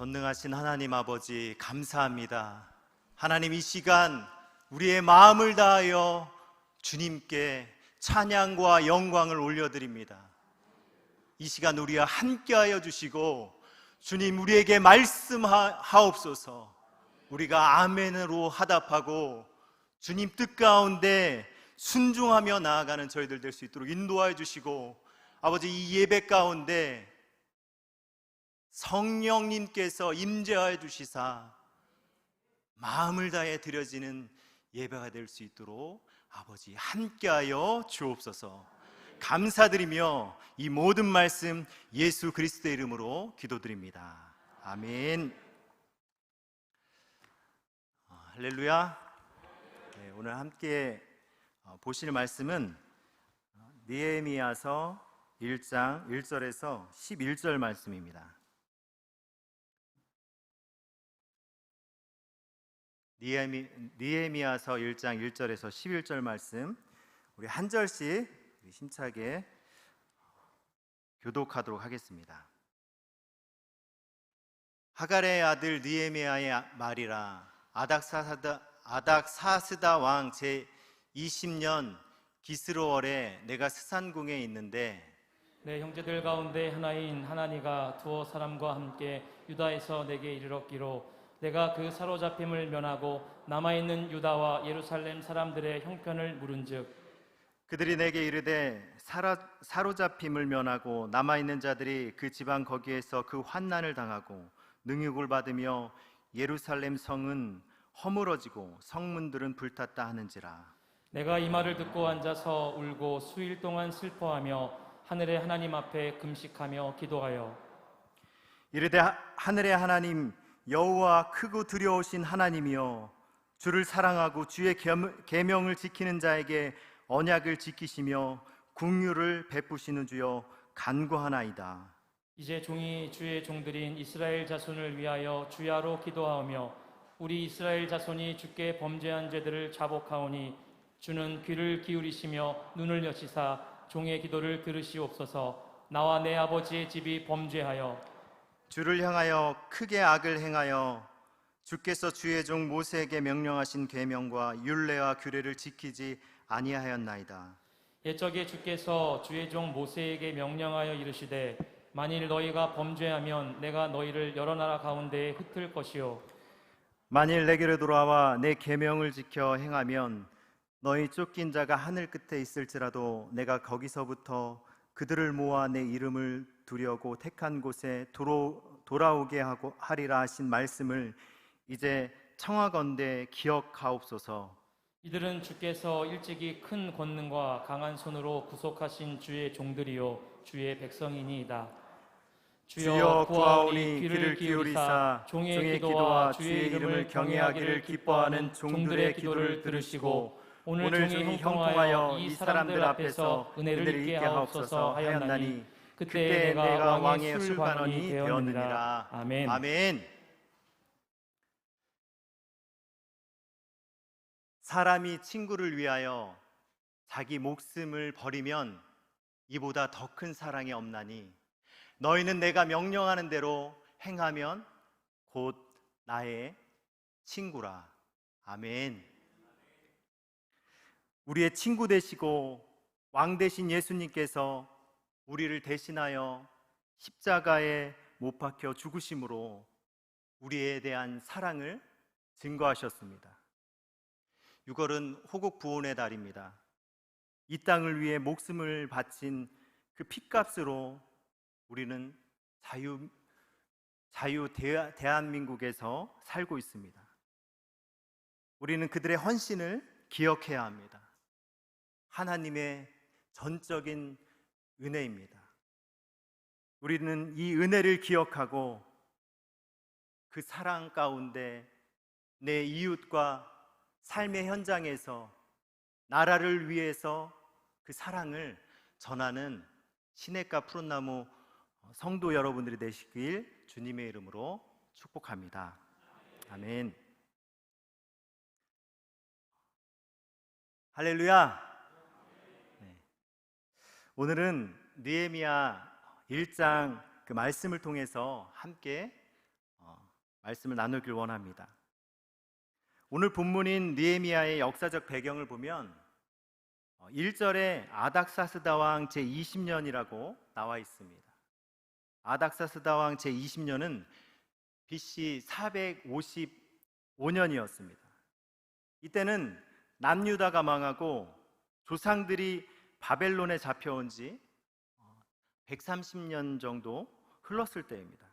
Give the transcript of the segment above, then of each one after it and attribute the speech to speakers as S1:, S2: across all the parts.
S1: 전능하신 하나님 아버지 감사합니다. 하나님, 이 시간 우리의 마음을 다하여 주님께 찬양과 영광을 올려드립니다. 이 시간 우리와 함께하여 주시고 주님, 우리에게 말씀하옵소서. 우리가 아멘으로 화답하고 주님 뜻 가운데 순종하며 나아가는 저희들 될 수 있도록 인도하여 주시고, 아버지, 이 예배 가운데 성령님께서 임재하여 주시사 마음을 다해 드려지는 예배가 될 수 있도록 아버지 함께하여 주옵소서. 감사드리며 이 모든 말씀 예수 그리스도의 이름으로 기도드립니다. 아멘. 할렐루야. 네, 오늘 함께 보실 말씀은 느헤미야서 1장 1절에서 11절 말씀입니다. 느헤미야서 1장 1절에서 11절 말씀, 우리 한 절씩 힘차게 교독하도록 하겠습니다. 하갈의 아들 느헤미야의 말이라. 아닥사스다 왕 제 20년 기스로월에 내가 스산궁에 있는데
S2: 내 형제들 가운데 하나인 하나니가 두어 사람과 함께 유다에서 내게 이르렀기로 내가 그 사로잡힘을 면하고 남아있는 유다와 예루살렘 사람들의 형편을 물은즉
S1: 그들이 내게 이르되 사로잡힘을 면하고 남아있는 자들이 그 지방 거기에서 그 환난을 당하고 능욕을 받으며 예루살렘 성은 허물어지고 성문들은 불탔다 하는지라.
S2: 내가 이 말을 듣고 앉아서 울고 수일 동안 슬퍼하며 하늘의 하나님 앞에 금식하며 기도하여
S1: 이르되 하늘의 하나님 여호와 크고 두려우신 하나님이여, 주를 사랑하고 주의 계명을 지키는 자에게 언약을 지키시며 긍휼을 베푸시는 주여 간구하나이다.
S2: 이제 종이 주의 종들인 이스라엘 자손을 위하여 주야로 기도하오며 우리 이스라엘 자손이 주께 범죄한 죄들을 자복하오니 주는 귀를 기울이시며 눈을 여시사 종의 기도를 들으시옵소서. 나와 내 아버지의 집이 범죄하여
S1: 주를 향하여 크게 악을 행하여 주께서 주의 종 모세에게 명령하신 계명과 율례와 규례를 지키지 아니하였나이다.
S2: 옛적에 주께서 주의 종 모세에게 명령하여 이르시되 만일 너희가 범죄하면 내가 너희를 여러 나라 가운데에 흩을 것이요
S1: 만일 내게로 돌아와 내 계명을 지켜 행하면 너희 쫓긴 자가 하늘 끝에 있을지라도 내가 거기서부터 그들을 모아 내 이름을 두려고 택한 곳에 돌아오게 하리라 하신 말씀을 이제 청하건대 기억하옵소서.
S2: 이들은 주께서 일찍이 큰 권능과 강한 손으로 구속하신 주의 종들이요 주의 백성이니이다.
S1: 주여 구하오니 귀를 기울이사 종의 기도와 주의 이름을 경외하기를 기뻐하는 종들의 기도를 들으시고 오늘 종이 형통하여 이 사람들 앞에서 은혜를 입게 하옵소서 하였나니 그때 내가 왕의 술관원이 되었느니라.
S2: 아멘.
S1: 아멘. 사람이 친구를 위하여 자기 목숨을 버리면 이보다 더 큰 사랑이 없나니 너희는 내가 명령하는 대로 행하면 곧 나의 친구라. 아멘. 우리의 친구 되시고 왕 되신 예수님께서 우리를 대신하여 십자가에 못 박혀 죽으심으로 우리에 대한 사랑을 증거하셨습니다. 6월은 호국 부원의 달입니다. 이 땅을 위해 목숨을 바친 그 핏값으로 우리는 대한민국에서 살고 있습니다. 우리는 그들의 헌신을 기억해야 합니다. 하나님의 전적인 은혜입니다. 우리는 이 은혜를 기억하고 그 사랑 가운데 내 이웃과 삶의 현장에서 나라를 위해서 그 사랑을 전하는 시냇가 푸른나무 성도 여러분들이 되시길 주님의 이름으로 축복합니다. 아멘. 할렐루야. 네. 오늘은 느헤미야 1장 그 말씀을 통해서 함께 말씀을 나누길 원합니다. 오늘 본문인 느헤미야의 역사적 배경을 보면 1절에 아닥사스다 왕 제20년이라고 나와 있습니다. 아닥사스다 왕 제20년은 BC 455년이었습니다. 이때는 남유다가 망하고 조상들이 바벨론에 잡혀온 지 130년 정도 흘렀을 때입니다.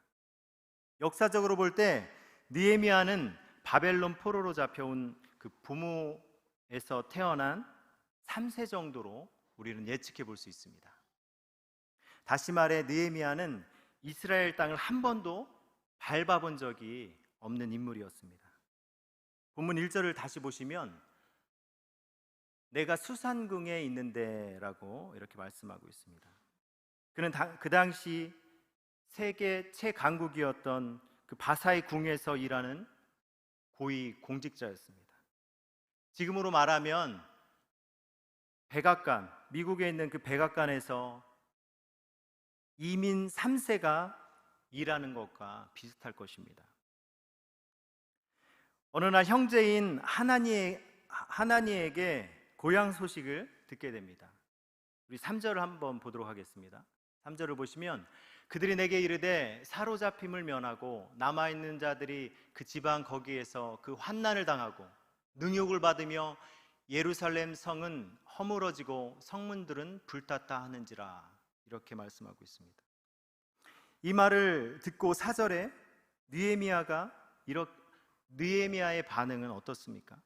S1: 역사적으로 볼 때 느헤미야는 바벨론 포로로 잡혀온 그 부모에서 태어난 3세 정도로 우리는 예측해 볼 수 있습니다. 다시 말해 느헤미야는 이스라엘 땅을 한 번도 밟아본 적이 없는 인물이었습니다. 본문 1절을 다시 보시면 내가 수산궁에 있는데 라고 이렇게 말씀하고 있습니다. 그는 그 당시 세계 최강국이었던 그 바사의 궁에서 일하는 고위 공직자였습니다. 지금으로 말하면 백악관, 미국에 있는 그 백악관에서 이민 3세가 일하는 것과 비슷할 것입니다. 어느 날 형제인 하나니에게 고향 소식을 듣게 됩니다. 우리 3절을 한번 보도록 하겠습니다. 3절을 보시면 그들이 내게 이르되 사로잡힘을 면하고 남아있는 자들이 그 지방 거기에서 그 환난을 당하고 능욕을 받으며 예루살렘 성은 허물어지고 성문들은 불탔다 하는지라, 이렇게 말씀하고 있습니다. 이 말을 듣고 4절에 느헤미야의 반응은 어떻습니까?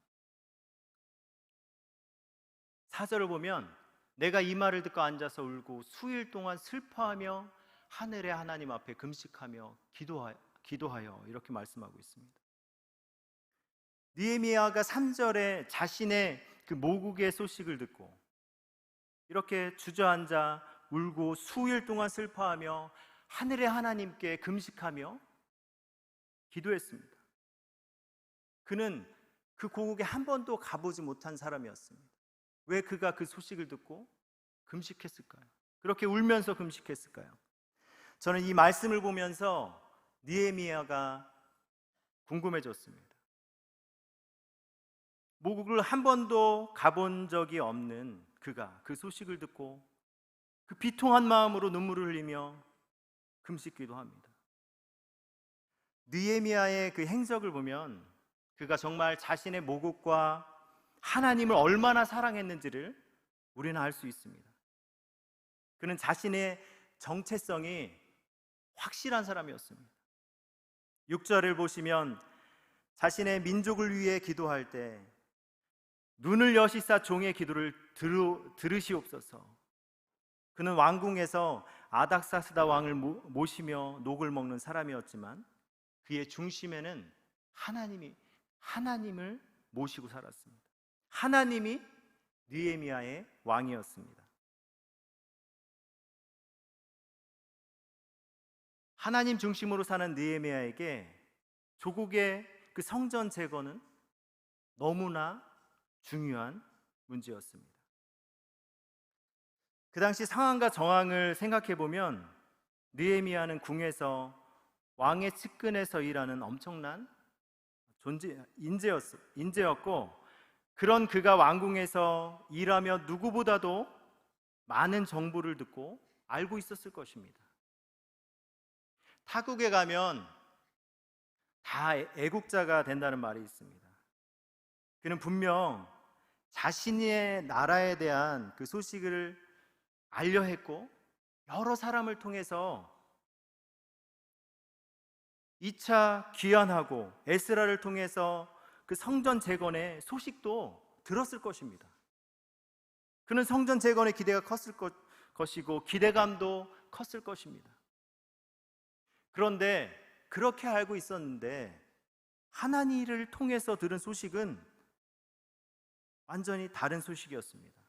S1: 4절을 보면 내가 이 말을 듣고 앉아서 울고 수일 동안 슬퍼하며 하늘의 하나님 앞에 금식하며 기도하여 이렇게 말씀하고 있습니다. 느헤미야가 3절에 자신의 그 모국의 소식을 듣고 이렇게 주저앉아 울고 수일 동안 슬퍼하며 하늘의 하나님께 금식하며 기도했습니다. 그는 그 고국에 한 번도 가보지 못한 사람이었습니다. 왜 그가 그 소식을 듣고 금식했을까요? 그렇게 울면서 금식했을까요? 저는 이 말씀을 보면서 느헤미야가 궁금해졌습니다. 모국을 한 번도 가본 적이 없는 그가 그 소식을 듣고 그 비통한 마음으로 눈물을 흘리며 금식기도 합니다. 느헤미야의 그 행적을 보면 그가 정말 자신의 모국과 하나님을 얼마나 사랑했는지를 우리는 알 수 있습니다. 그는 자신의 정체성이 확실한 사람이었습니다. 6절을 보시면 자신의 민족을 위해 기도할 때 눈을 여시사 종의 기도를 들으시옵소서. 그는 왕궁에서 아닥사스다 왕을 모시며 녹을 먹는 사람이었지만 그의 중심에는 하나님을 모시고 살았습니다. 하나님이 느헤미야의 왕이었습니다. 하나님 중심으로 사는 느헤미야에게 조국의 그 성전 재건은 너무나 중요한 문제였습니다. 그 당시 상황과 정황을 생각해 보면 느헤미야는 궁에서 왕의 측근에서 일하는 엄청난 인재였고, 그런 그가 왕궁에서 일하며 누구보다도 많은 정보를 듣고 알고 있었을 것입니다. 타국에 가면 다 애국자가 된다는 말이 있습니다. 그는 분명 자신의 나라에 대한 그 소식을 알려 했고 여러 사람을 통해서 2차 귀환하고 에스라를 통해서 그 성전 재건의 소식도 들었을 것입니다. 그는 성전 재건의 기대가 컸을 것이고 기대감도 컸을 것입니다. 그런데 그렇게 알고 있었는데 하나님을 통해서 들은 소식은 완전히 다른 소식이었습니다.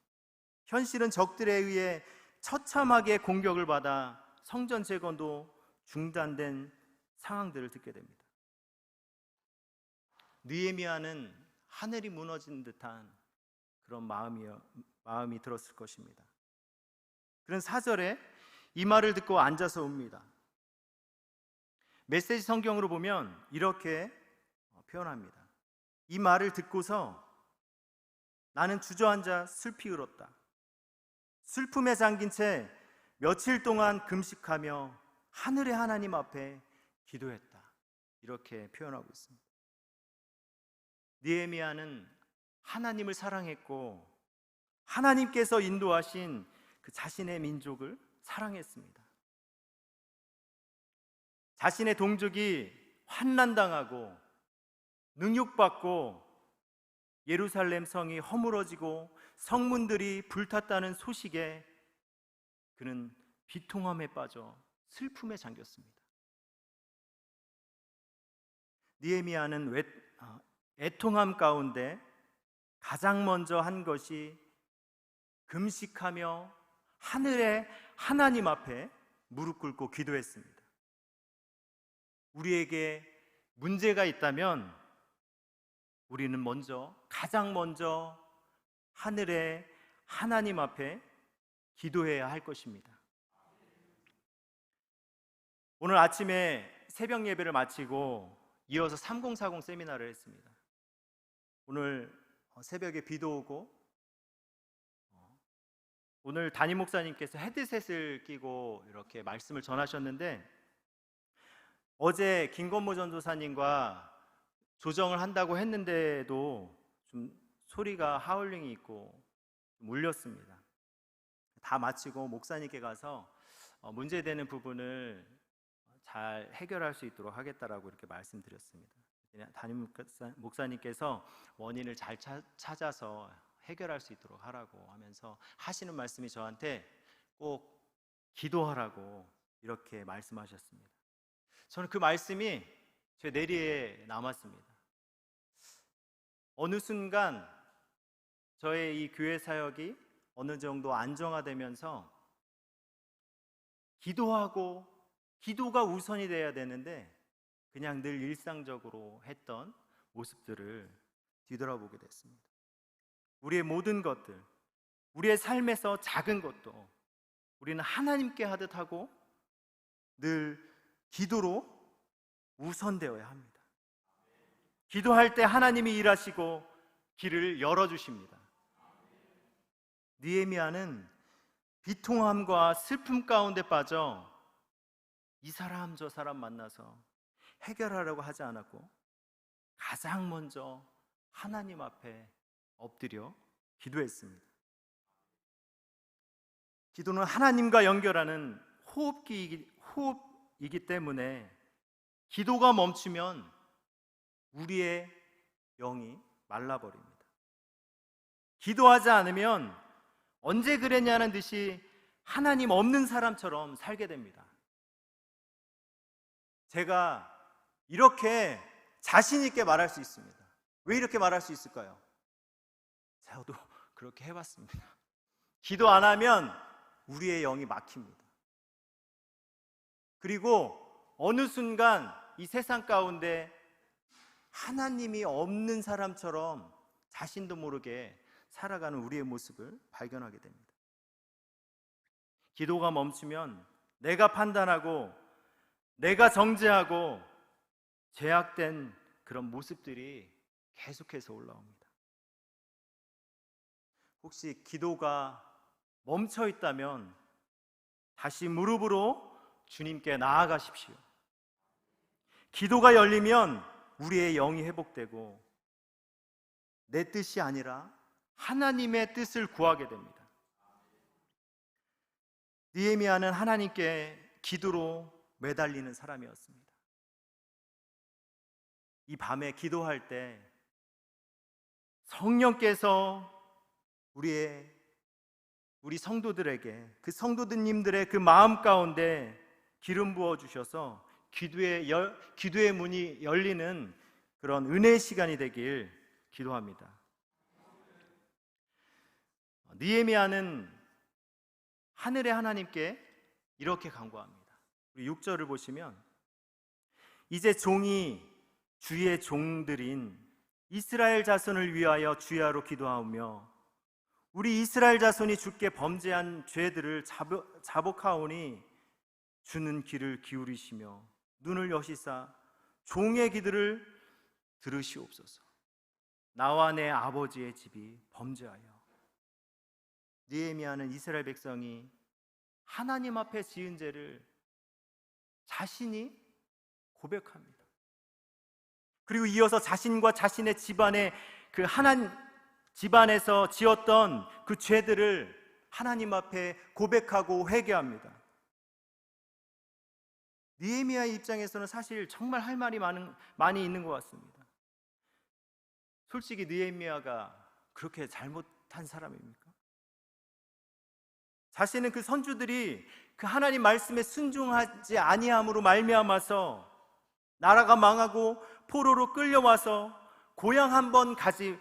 S1: 현실은 적들에 의해 처참하게 공격을 받아 성전 재건도 중단된 상황들을 듣게 됩니다. 느헤미야는 하늘이 무너진 듯한 그런 마음이 들었을 것입니다. 그런 4절에 이 말을 듣고 앉아서 웁니다. 메시지 성경으로 보면 이렇게 표현합니다. 이 말을 듣고서 나는 주저앉아 슬피 울었다. 슬픔에 잠긴 채 며칠 동안 금식하며 하늘의 하나님 앞에 기도했다. 이렇게 표현하고 있습니다. 느헤미야는 하나님을 사랑했고 하나님께서 인도하신 그 자신의 민족을 사랑했습니다. 자신의 동족이 환난당하고 능욕받고 예루살렘 성이 허물어지고 성문들이 불탔다는 소식에 그는 비통함에 빠져 슬픔에 잠겼습니다. 느헤미야는 애통함 가운데 가장 먼저 한 것이 금식하며 하늘의 하나님 앞에 무릎 꿇고 기도했습니다. 우리에게 문제가 있다면 우리는 가장 먼저 하늘의 하나님 앞에 기도해야 할 것입니다. 오늘 아침에 새벽 예배를 마치고 이어서 3040 세미나를 했습니다. 오늘 새벽에 비도 오고 오늘 담임 목사님께서 헤드셋을 끼고 이렇게 말씀을 전하셨는데 어제 김건모 전도사님과 조정을 한다고 했는데도 좀 소리가 하울링이 있고 좀 울렸습니다. 다 마치고 목사님께 가서 문제되는 부분을 잘 해결할 수 있도록 하겠다라고 이렇게 말씀드렸습니다. 담임 목사님께서 원인을 잘 찾아서 해결할 수 있도록 하라고 하면서 하시는 말씀이 저한테 꼭 기도하라고 이렇게 말씀하셨습니다. 저는 그 말씀이 제 내리에 남았습니다. 어느 순간 저의 이 교회 사역이 어느 정도 안정화되면서 기도가 우선이 돼야 되는데 그냥 늘 일상적으로 했던 모습들을 뒤돌아보게 됐습니다. 우리의 모든 것들, 우리의 삶에서 작은 것도 우리는 하나님께 하듯 하고 늘 기도로 우선되어야 합니다. 기도할 때 하나님이 일하시고 길을 열어주십니다. 느헤미야는 비통함과 슬픔 가운데 빠져 이 사람 저 사람 만나서 해결하려고 하지 않았고 가장 먼저 하나님 앞에 엎드려 기도했습니다. 기도는 하나님과 연결하는 호흡이기 때문에 기도가 멈추면 우리의 영이 말라버립니다. 기도하지 않으면 언제 그랬냐는 듯이 하나님 없는 사람처럼 살게 됩니다. 제가 이렇게 자신 있게 말할 수 있습니다. 왜 이렇게 말할 수 있을까요? 저도 그렇게 해봤습니다. 기도 안 하면 우리의 영이 막힙니다. 그리고 어느 순간 이 세상 가운데 하나님이 없는 사람처럼 자신도 모르게 살아가는 우리의 모습을 발견하게 됩니다. 기도가 멈추면 내가 판단하고 내가 정죄하고 죄악된 그런 모습들이 계속해서 올라옵니다. 혹시 기도가 멈춰 있다면 다시 무릎으로 주님께 나아가십시오. 기도가 열리면 우리의 영이 회복되고 내 뜻이 아니라 하나님의 뜻을 구하게 됩니다. 느헤미야는 하나님께 기도로 매달리는 사람이었습니다. 이 밤에 기도할 때 성령께서 우리 성도들에게 그 성도님들의 그 마음 가운데 기름 부어 주셔서 기도의 문이 열리는 그런 은혜의 시간이 되길 기도합니다. 느헤미야는 하늘의 하나님께 이렇게 간구합니다. 우리 6절을 보시면 이제 종이 주의 종들인 이스라엘 자손을 위하여 주야로 기도하오며 우리 이스라엘 자손이 주께 범죄한 죄들을 자복하오니 주는 귀를 기울이시며 눈을 여시사 종의 기도를 들으시옵소서. 나와 내 아버지의 집이 범죄하여. 느헤미야는 이스라엘 백성이 하나님 앞에 지은 죄를 자신이 고백합니다. 그리고 이어서 자신과 자신의 집안의 그 하나님 집안에서 지었던 그 죄들을 하나님 앞에 고백하고 회개합니다. 느헤미야의 입장에서는 사실 정말 할 말이 많이 있는 것 같습니다. 솔직히 느헤미야가 그렇게 잘못한 사람입니까? 자신은 그 선주들이 그 하나님 말씀에 순종하지 아니함으로 말미암아서 나라가 망하고 포로로 끌려와서 고향 한 번 가지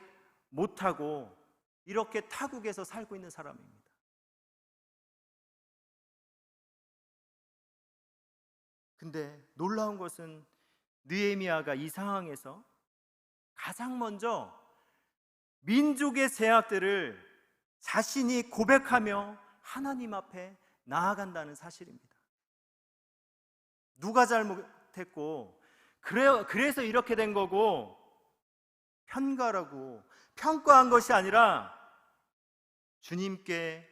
S1: 못하고 이렇게 타국에서 살고 있는 사람입니다. 근데 놀라운 것은 느헤미야가 이 상황에서 가장 먼저 민족의 죄악들을 자신이 고백하며 하나님 앞에 나아간다는 사실입니다. 누가 잘못했고 그래서 이렇게 된 거고 편가라고 평가한 것이 아니라 주님께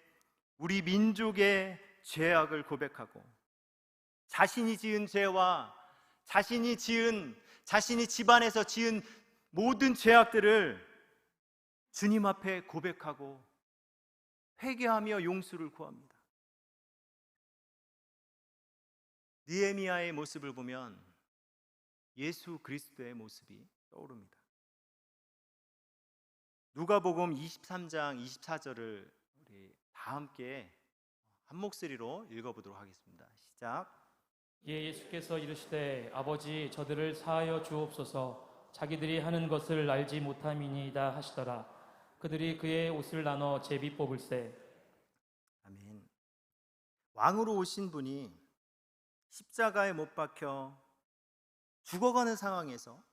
S1: 우리 민족의 죄악을 고백하고 자신이 지은 죄와 자신이 집안에서 지은 모든 죄악들을 주님 앞에 고백하고 회개하며 용서를 구합니다. 느헤미야의 모습을 보면 예수 그리스도의 모습이 떠오릅니다. 누가복음 23장 24절을 우리 다 함께 한 목소리로 읽어보도록 하겠습니다. 시작.
S2: 예수께서 이르시되 아버지 저들을 사하여 주옵소서 자기들이 하는 것을 알지 못함이니이다 하시더라. 그들이 그의 옷을 나눠 제비 뽑을세.
S1: 아멘. 왕으로 오신 분이 십자가에 못 박혀 죽어가는 상황에서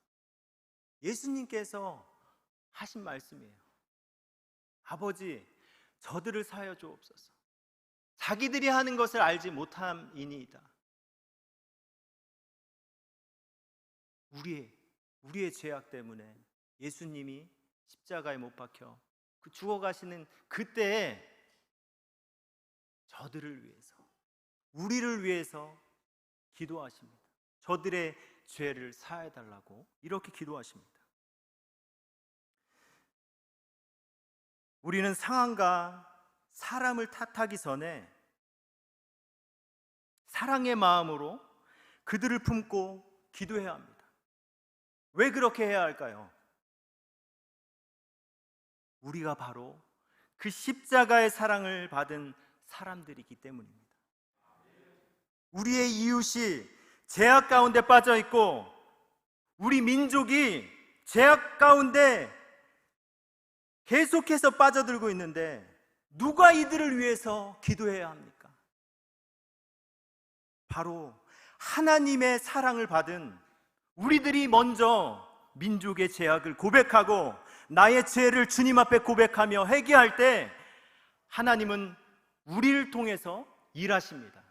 S1: 예수님께서 하신 말씀이에요. 아버지 저들을 사하여 주옵소서 자기들이 하는 것을 알지 못함이니이다. 우리의 죄악 때문에 예수님이 십자가에 못 박혀 그 죽어가시는 그때에 저들을 위해서 우리를 위해서 기도하십니다. 저들의 죄를 사해달라고 이렇게 기도하십니다. 우리는 상황과 사람을 탓하기 전에 사랑의 마음으로 그들을 품고 기도해야 합니다. 왜 그렇게 해야 할까요? 우리가 바로 그 십자가의 사랑을 받은 사람들이기 때문입니다. 우리의 이웃이 죄악 가운데 빠져 있고 우리 민족이 죄악 가운데 계속해서 빠져들고 있는데 누가 이들을 위해서 기도해야 합니까? 바로 하나님의 사랑을 받은 우리들이 먼저 민족의 죄악을 고백하고 나의 죄를 주님 앞에 고백하며 회개할 때 하나님은 우리를 통해서 일하십니다.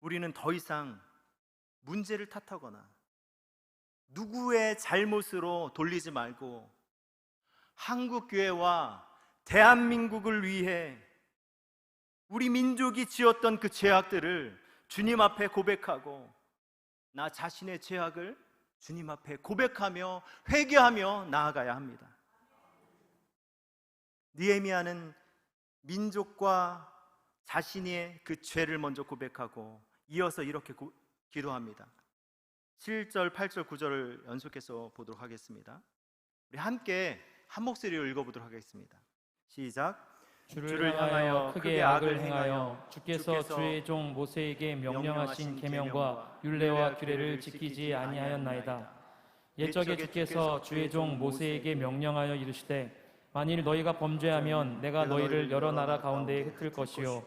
S1: 우리는 더 이상 문제를 탓하거나 누구의 잘못으로 돌리지 말고 한국교회와 대한민국을 위해 우리 민족이 지었던 그 죄악들을 주님 앞에 고백하고 나 자신의 죄악을 주님 앞에 고백하며 회개하며 나아가야 합니다. 느헤미야는 민족과 자신의 그 죄를 먼저 고백하고 이어서 이렇게 기도합니다. 7절, 8절, 9절을 연속해서 보도록 하겠습니다. 우리 함께 한 목소리로 읽어보도록 하겠습니다. 시작.
S2: 주를 향하여 크게 악을 행하여 주께서 주의 종 모세에게 명령하신 계명과 율례와 규례를 지키지 아니하였나이다. 옛적에 주께서 주의 종 모세에게 명령하여 이르시되 만일 너희가 범죄하면 내가 너희를 여러 나라 가운데에 흩을 것이요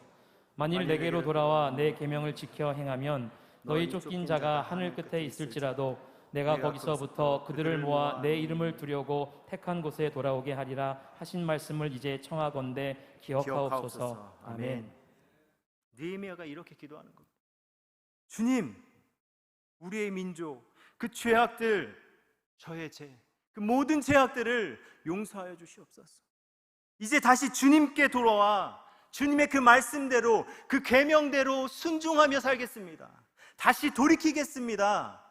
S2: 만일 내게로 돌아와 내 계명을 지켜 행하면 너희 쫓긴 자가 하늘 끝에 있을지라도 내가 거기서부터 그들을 모아 내 이름을 두려고 택한 곳에 돌아오게 하리라 하신 말씀을 이제 청하건대 기억하옵소서. 아멘.
S1: 느헤미야가 이렇게 기도하는 겁니다. 주님, 우리의 민족, 그 죄악들, 저의 죄, 그 모든 죄악들을 용서하여 주시옵소서. 이제 다시 주님께 돌아와 주님의 그 말씀대로, 그 계명대로 순종하며 살겠습니다. 다시 돌이키겠습니다.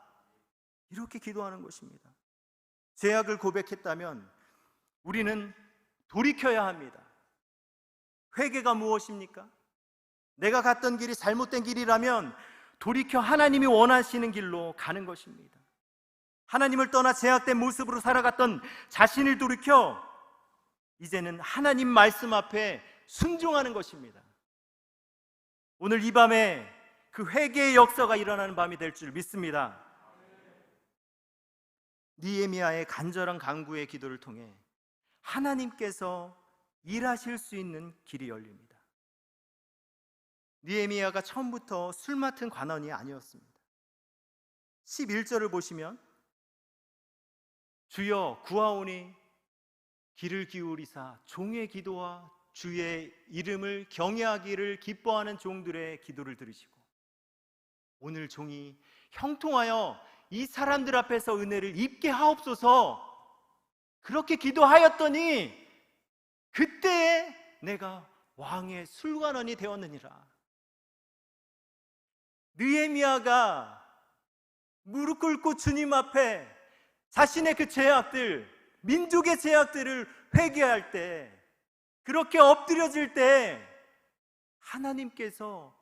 S1: 이렇게 기도하는 것입니다. 죄악을 고백했다면 우리는 돌이켜야 합니다. 회개가 무엇입니까? 내가 갔던 길이 잘못된 길이라면 돌이켜 하나님이 원하시는 길로 가는 것입니다. 하나님을 떠나 죄악된 모습으로 살아갔던 자신을 돌이켜 이제는 하나님 말씀 앞에 순종하는 것입니다. 오늘 이 밤에 그 회개의 역사가 일어나는 밤이 될 줄 믿습니다. 느헤미야의 간절한 간구의 기도를 통해 하나님께서 일하실 수 있는 길이 열립니다. 느헤미야가 처음부터 술 맡은 관원이 아니었습니다. 11절을 보시면 주여 구하오니 귀를 기울이사 종의 기도와 주의 이름을 경외하기를 기뻐하는 종들의 기도를 들으시고 오늘 종이 형통하여 이 사람들 앞에서 은혜를 입게 하옵소서. 그렇게 기도하였더니 그때에 내가 왕의 술관원이 되었느니라. 느헤미야가 무릎 꿇고 주님 앞에 자신의 그 죄악들, 민족의 죄악들을 회개할 때, 그렇게 엎드려질 때 하나님께서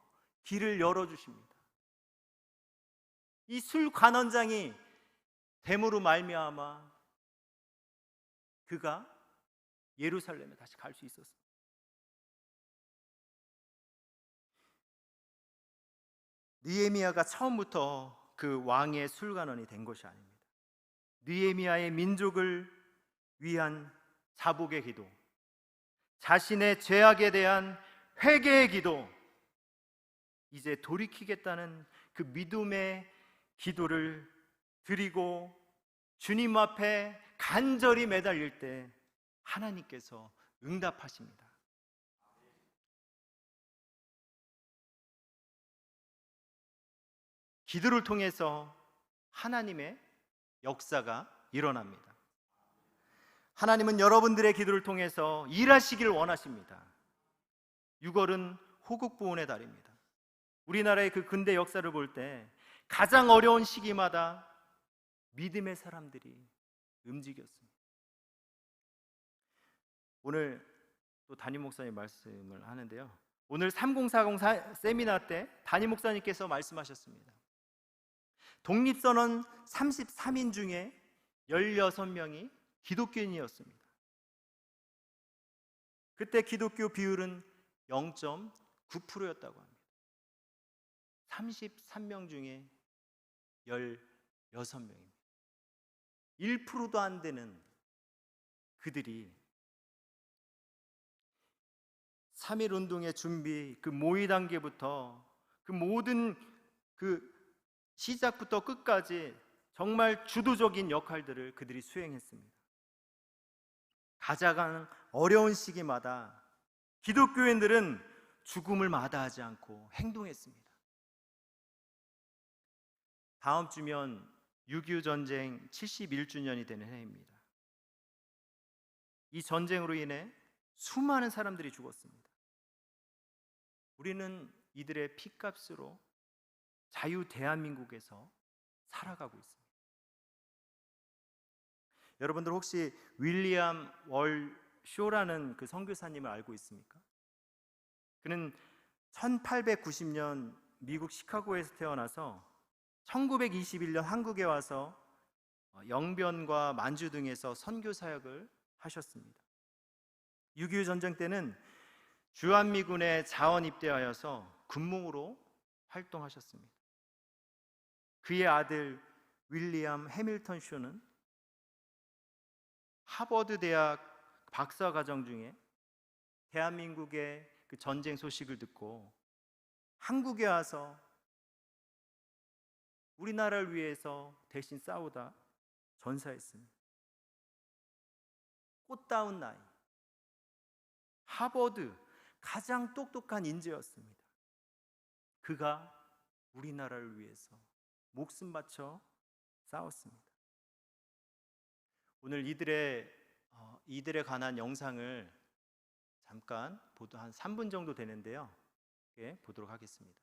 S1: 길을 열어주십니다. 이 술관원장이 됨으로 말미암아 그가 예루살렘에 다시 갈 수 있었습니다. 느헤미야가 처음부터 그 왕의 술관원이 된 것이 아닙니다. 느헤미야의 민족을 위한 자복의 기도, 자신의 죄악에 대한 회개의 기도, 이제 돌이키겠다는 그 믿음의 기도를 드리고 주님 앞에 간절히 매달릴 때 하나님께서 응답하십니다. 기도를 통해서 하나님의 역사가 일어납니다. 하나님은 여러분들의 기도를 통해서 일하시길 원하십니다. 6월은 호국보훈의 달입니다. 우리나라의 그 근대 역사를 볼 때 가장 어려운 시기마다 믿음의 사람들이 움직였습니다. 오늘 또 담임 목사님 말씀을 하는데요, 오늘 3040 세미나 때 담임 목사님께서 말씀하셨습니다. 독립선언 33인 중에 16명이 기독교인이었습니다. 그때 기독교 비율은 0.9%였다고 합니다. 33명 중에 16명입니다. 1%도 안 되는 그들이 3.1 운동의 준비, 그 모의 단계부터 그 모든 그 시작부터 끝까지 정말 주도적인 역할들을 그들이 수행했습니다. 가장 어려운 시기마다 기독교인들은 죽음을 마다하지 않고 행동했습니다. 다음 주면 6.25 전쟁 71주년이 되는 해입니다. 이 전쟁으로 인해 수많은 사람들이 죽었습니다. 우리는 이들의 피값으로 자유 대한민국에서 살아가고 있습니다. 여러분들 혹시 윌리엄 월쇼라는 그 선교사님을 알고 있습니까? 그는 1890년 미국 시카고에서 태어나서 1921년 한국에 와서 영변과 만주 등에서 선교 사역을 하셨습니다. 6.25 전쟁 때는 주한미군에 자원 입대하여서 군목으로 활동하셨습니다. 그의 아들 윌리엄 해밀턴 쇼는 하버드 대학 박사 과정 중에 대한민국의 그 전쟁 소식을 듣고 한국에 와서 우리나라를 위해서 대신 싸우다 전사했습니다. 꽃다운 나이, 하버드 가장 똑똑한 인재였습니다. 그가 우리나라를 위해서 목숨 바쳐 싸웠습니다. 오늘 이들에 관한 영상을 잠깐 한 3분 정도 되는데요. 보도록 하겠습니다.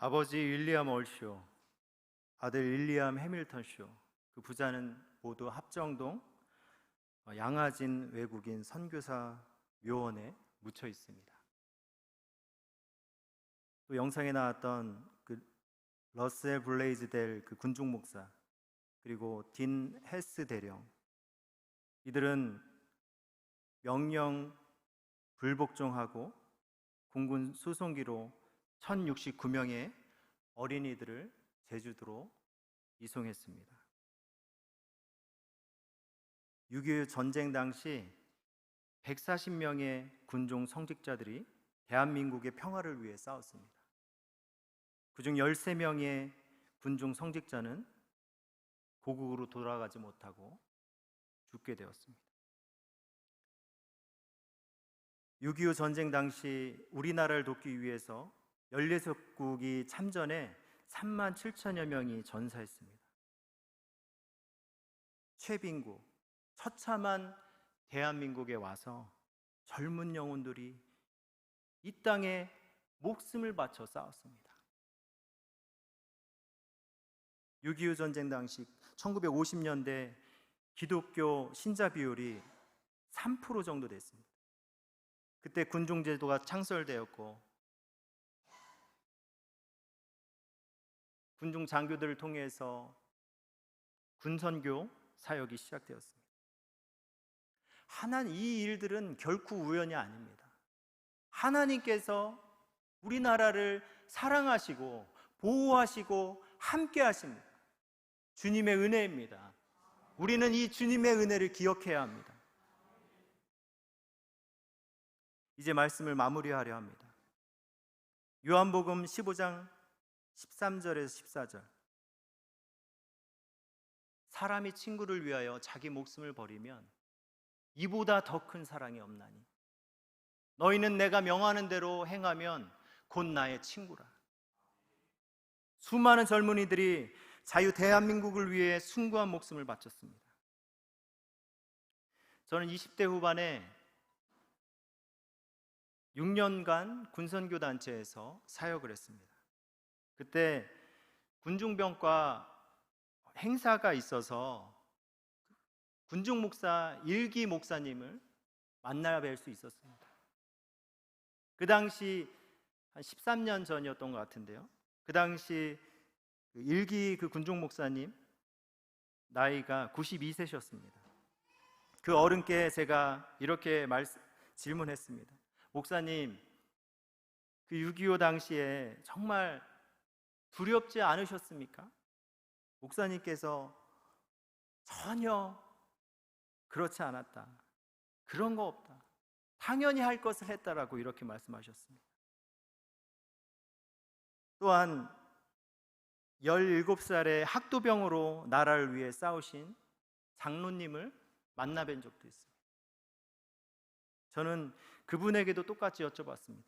S1: 아버지 윌리엄 얼쇼, 아들 윌리엄 해밀턴 쇼, 그 부자는 모두 합정동 양화진 외국인 선교사 묘원에 묻혀 있습니다. 또 영상에 나왔던 그 러셀 블레이즈델 그 군중 목사, 그리고 딘 헬스 대령, 이들은 명령 불복종하고 공군 수송기로 1069명의 어린이들을 제주도로 이송했습니다. 6.25 전쟁 당시 140명의 군종 성직자들이 대한민국의 평화를 위해 싸웠습니다. 그중 13명의 군종 성직자는 고국으로 돌아가지 못하고 죽게 되었습니다. 6.25 전쟁 당시 우리나라를 돕기 위해서 16국이 참전해 3만 7천여 명이 전사했습니다. 최빈국, 처참한 대한민국에 와서 젊은 영혼들이 이 땅에 목숨을 바쳐 싸웠습니다. 6.25 전쟁 당시 1950년대 기독교 신자 비율이 3% 정도 됐습니다. 그때 군종제도가 창설되었고 군중 장교들을 통해서 군선교 사역이 시작되었습니다. 이 일들은 결코 우연이 아닙니다. 하나님께서 우리나라를 사랑하시고 보호하시고 함께 하십니다. 주님의 은혜입니다. 우리는 이 주님의 은혜를 기억해야 합니다. 이제 말씀을 마무리하려 합니다. 요한복음 15장 13절에서 14절. 사람이 친구를 위하여 자기 목숨을 버리면 이보다 더 큰 사랑이 없나니 너희는 내가 명하는 대로 행하면 곧 나의 친구라. 수많은 젊은이들이 자유 대한민국을 위해 숭고한 목숨을 바쳤습니다. 저는 20대 후반에 6년간 군선교 단체에서 사역을 했습니다. 그때 군중병과 행사가 있어서 군중 목사 일기 목사님을 만나 뵐 수 있었습니다. 그 당시 한 13년 전이었던 것 같은데요. 그 당시 일기 그 군중 목사님 나이가 92세셨습니다. 그 어른께 제가 이렇게 질문했습니다. 목사님, 그 6.25 당시에 정말 두렵지 않으셨습니까? 목사님께서 전혀 그렇지 않았다. 그런 거 없다. 당연히 할 것을 했다라고 이렇게 말씀하셨습니다. 또한 17살의 학도병으로 나라를 위해 싸우신 장로님을 만나 뵌 적도 있습니다. 저는 그분에게도 똑같이 여쭤봤습니다.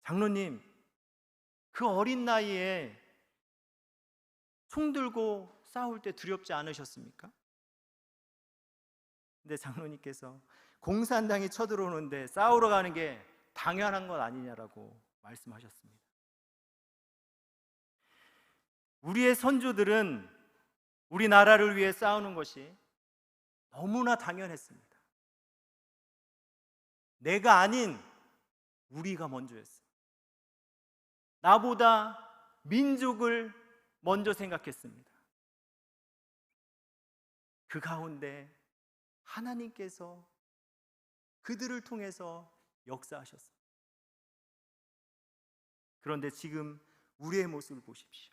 S1: 장로님, 그 어린 나이에 총 들고 싸울 때 두렵지 않으셨습니까? 근데 장로님께서 공산당이 쳐들어오는데 싸우러 가는 게 당연한 것 아니냐라고 말씀하셨습니다. 우리의 선조들은 우리나라를 위해 싸우는 것이 너무나 당연했습니다. 내가 아닌 우리가 먼저였어요. 나보다 민족을 먼저 생각했습니다. 그 가운데 하나님께서 그들을 통해서 역사하셨습니다. 그런데 지금 우리의 모습을 보십시오.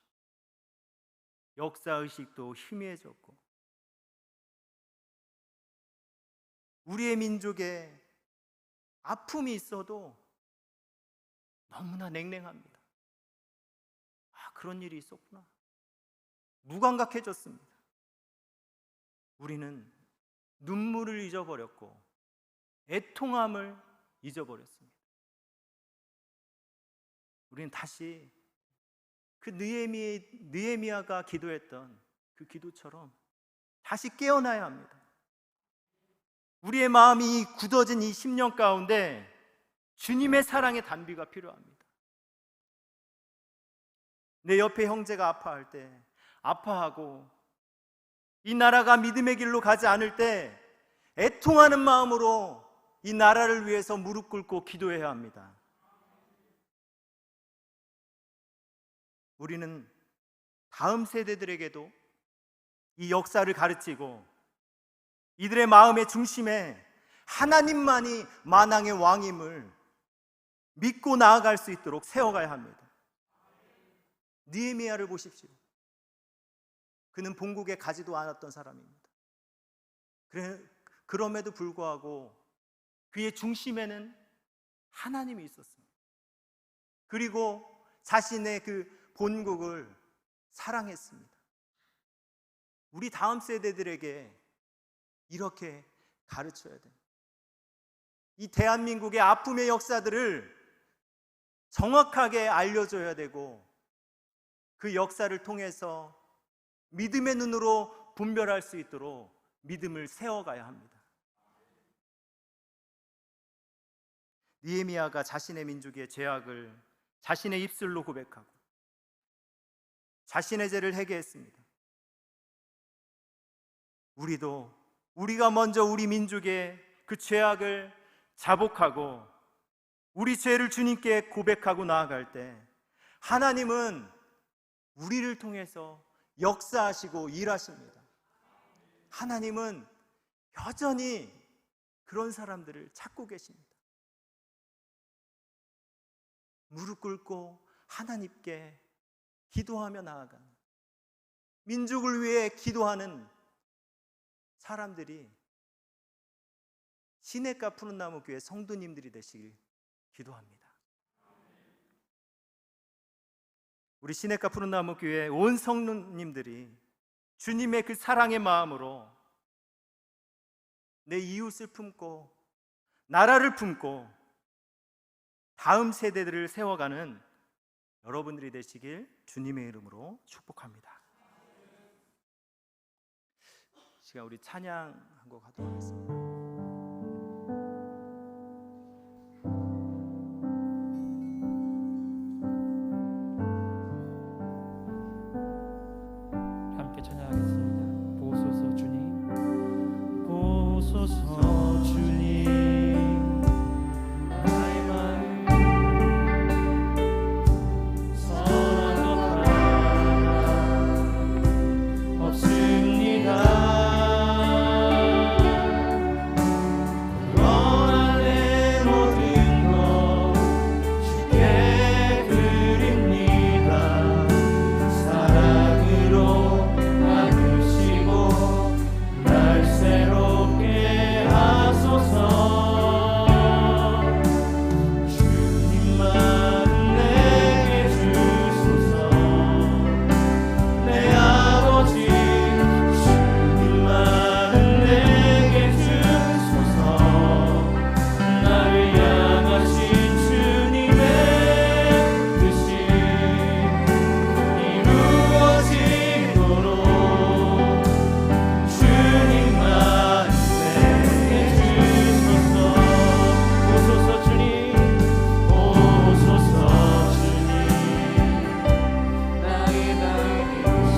S1: 역사의식도 희미해졌고 우리의 민족에 아픔이 있어도 너무나 냉랭합니다. 아, 그런 일이 있었구나. 무감각해졌습니다. 우리는 눈물을 잊어버렸고 애통함을 잊어버렸습니다. 우리는 다시 그 느헤미야가 기도했던 그 기도처럼 다시 깨어나야 합니다. 우리의 마음이 굳어진 이 10년 가운데 주님의 사랑의 단비가 필요합니다. 내 옆에 형제가 아파할 때 아파하고 이 나라가 믿음의 길로 가지 않을 때 애통하는 마음으로 이 나라를 위해서 무릎 꿇고 기도해야 합니다. 우리는 다음 세대들에게도 이 역사를 가르치고 이들의 마음의 중심에 하나님만이 만왕의 왕임을 믿고 나아갈 수 있도록 세워가야 합니다. 느헤미야를 보십시오. 그는 본국에 가지도 않았던 사람입니다. 그럼에도 불구하고 그의 중심에는 하나님이 있었습니다. 그리고 자신의 그 본국을 사랑했습니다. 우리 다음 세대들에게 이렇게 가르쳐야 됩니다. 이 대한민국의 아픔의 역사들을 정확하게 알려줘야 되고 그 역사를 통해서 믿음의 눈으로 분별할 수 있도록 믿음을 세워가야 합니다. 느헤미야가 자신의 민족의 죄악을 자신의 입술로 고백하고 자신의 죄를 회개했습니다. 우리가 먼저 우리 민족의 그 죄악을 자복하고 우리 죄를 주님께 고백하고 나아갈 때 하나님은 우리를 통해서 역사하시고 일하십니다. 하나님은 여전히 그런 사람들을 찾고 계십니다. 무릎 꿇고 하나님께 기도하며 나아가는, 민족을 위해 기도하는 사람들이 시냇가 푸른나무 교회 성도님들이 되시길 기도합니다. 우리 시냇가 푸른나무 교회 온 성도님들이 주님의 그 사랑의 마음으로 내 이웃을 품고 나라를 품고 다음 세대들을 세워가는 여러분들이 되시길 주님의 이름으로 축복합니다. 시간 우리 찬양 한 곡 하도록 하겠습니다.
S2: 함께 찬양하겠습니다. 보소서 주님, 보소서 주님, 나의 마음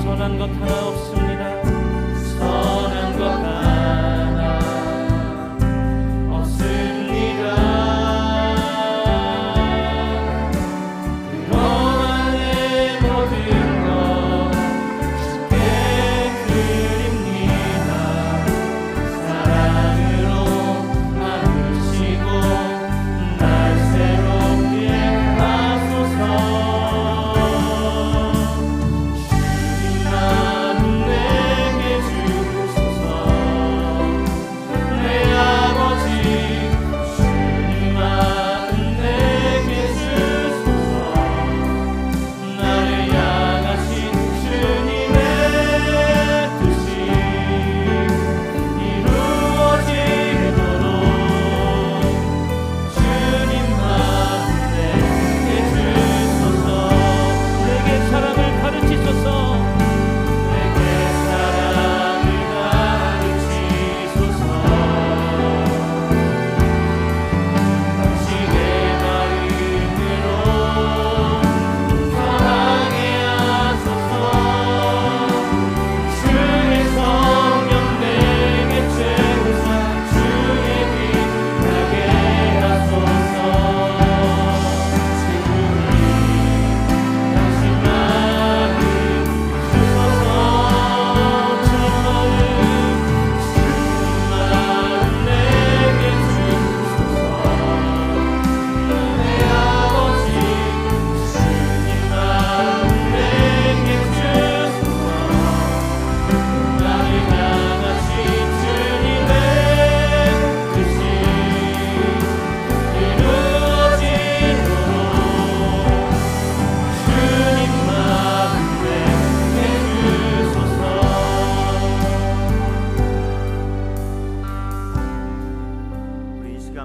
S2: 선한 것 하나 없습니다.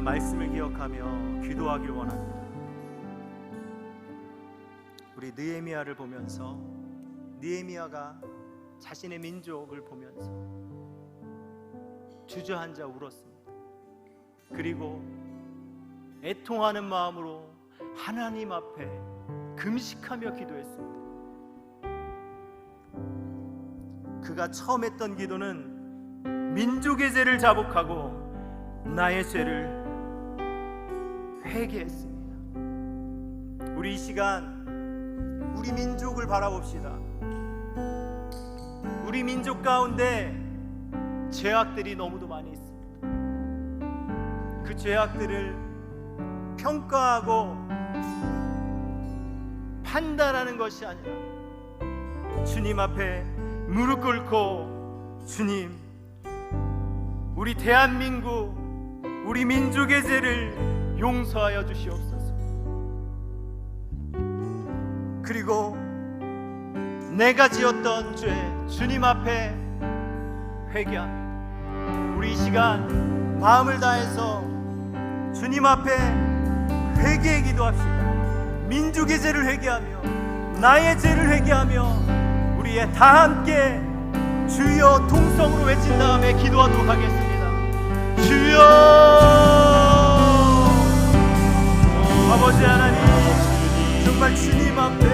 S1: 말씀을 기억하며 기도하길 원합니다. 우리 느헤미야를 보면서 느헤미야가 자신의 민족을 보면서 주저앉아 울었습니다. 그리고 애통하는 마음으로 하나님 앞에 금식하며 기도했습니다. 그가 처음 했던 기도는 민족의 죄를 자복하고 나의 죄를 회개했습니다. 우리 이 시간 우리 민족을 바라봅시다. 우리 민족 가운데 죄악들이 너무도 많이 있습니다. 그 죄악들을 평가하고 판단하는 것이 아니라 주님 앞에 무릎 꿇고 주님, 우리 대한민국, 우리 민족의 죄를 용서하여 주시옵소서. 그리고 내가 지었던 죄 주님 앞에 회개합니다. 우리 이 시간 마음을 다해서 주님 앞에 회개의 기도합시다. 민족의 죄를 회개하며 나의 죄를 회개하며 우리의 다 함께 주여 통성으로 외친 다음에 기도하도록 하겠습니다. 주여, 아버지 하나님, 정말 주님 앞에